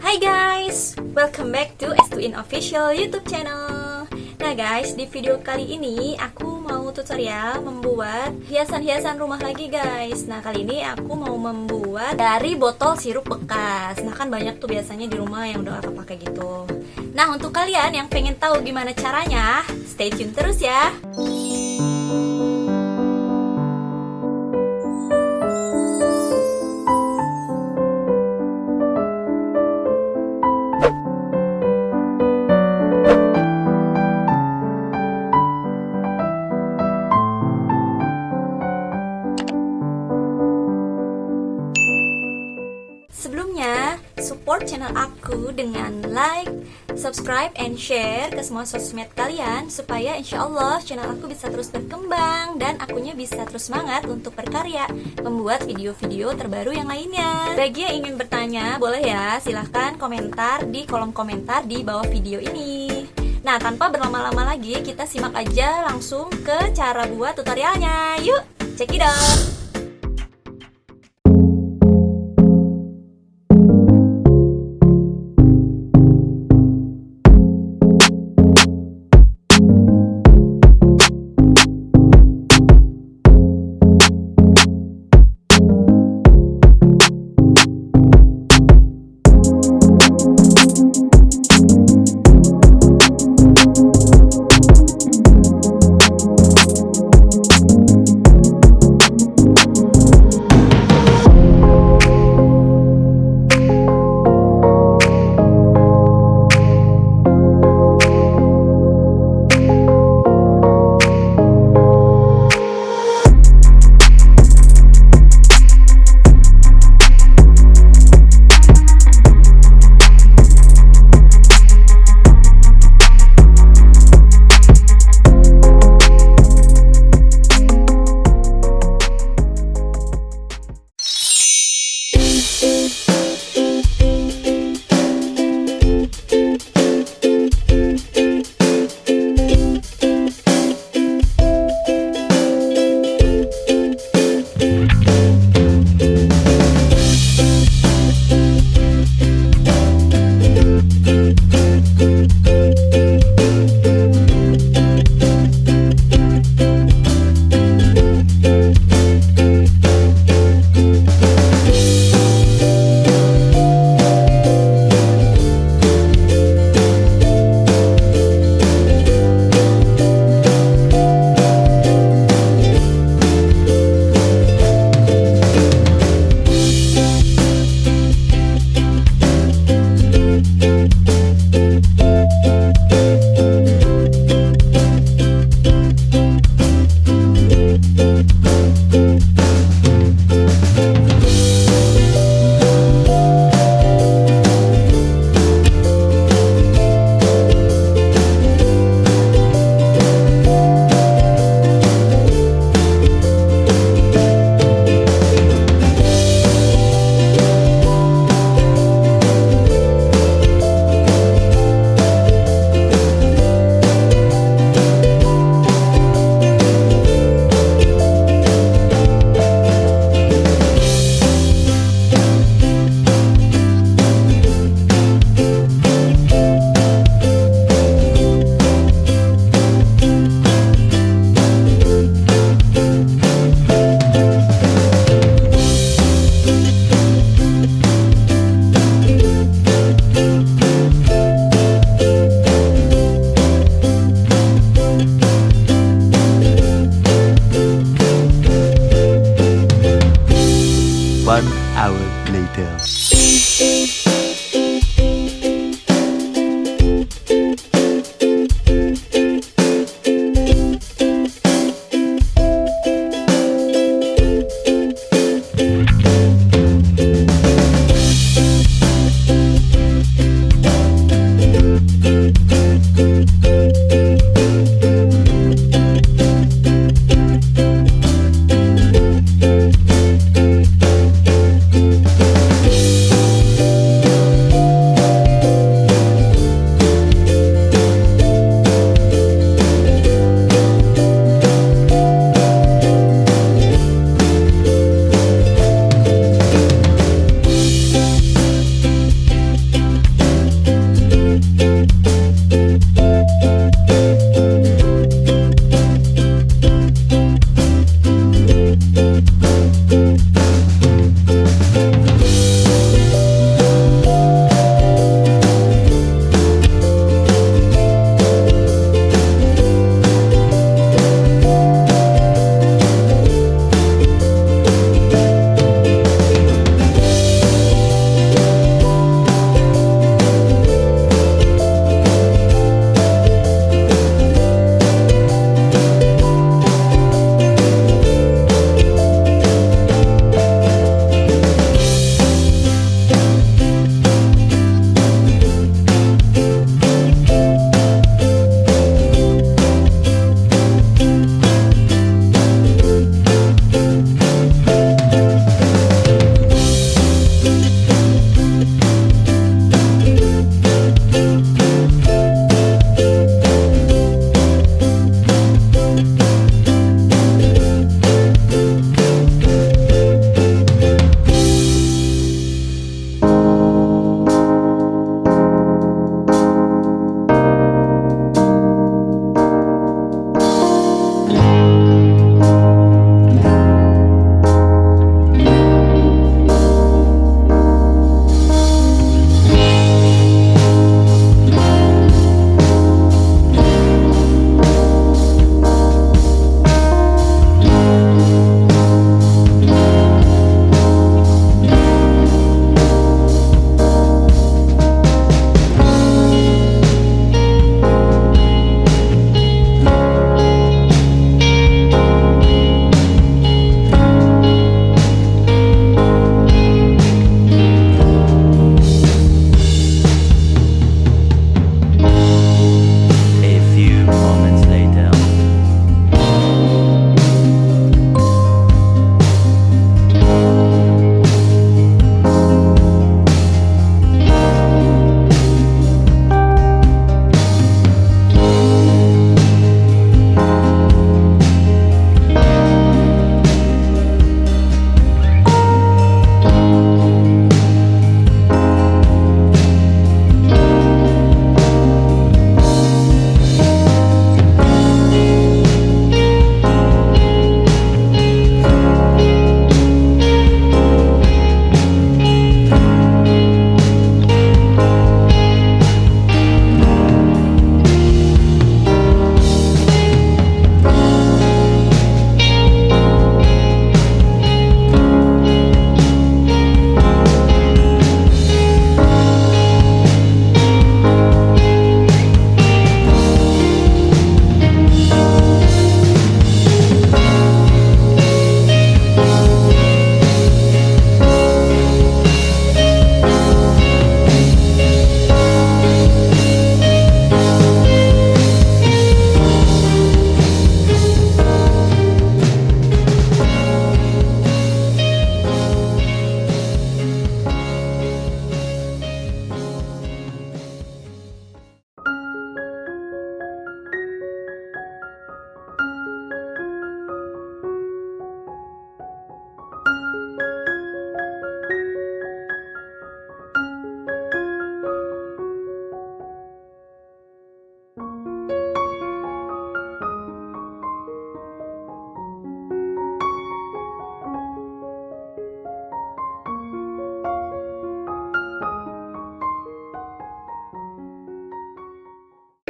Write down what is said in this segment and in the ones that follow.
Hai guys, welcome back to S2In Official YouTube channel. Nah guys, di video kali ini aku mau tutorial membuat hiasan-hiasan rumah lagi guys. Nah kali ini aku mau membuat dari botol sirup bekas. Nah kan banyak tuh biasanya di rumah yang udah gak kepake gitu. Nah untuk kalian yang pengen tahu gimana caranya, stay tune terus ya. Sebelumnya, support channel aku dengan like, subscribe, and share ke semua sosmed kalian supaya insya Allah channel aku bisa terus berkembang dan akunya bisa terus semangat untuk berkarya membuat video-video terbaru yang lainnya. Bagi yang ingin bertanya, boleh ya silahkan komentar di kolom komentar di bawah video ini. Nah, tanpa berlama-lama lagi, kita simak aja langsung ke cara buat tutorialnya. Yuk, check it out!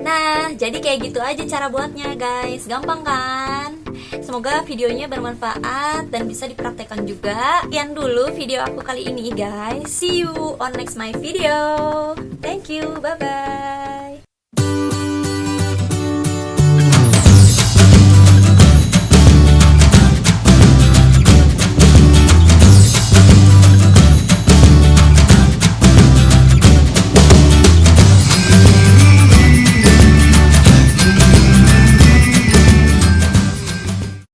Nah, jadi kayak gitu aja cara buatnya guys. Gampang kan? Semoga videonya bermanfaat dan bisa dipraktekkan juga. Sekian dulu video aku kali ini guys. See you on next my video. Thank you, bye bye.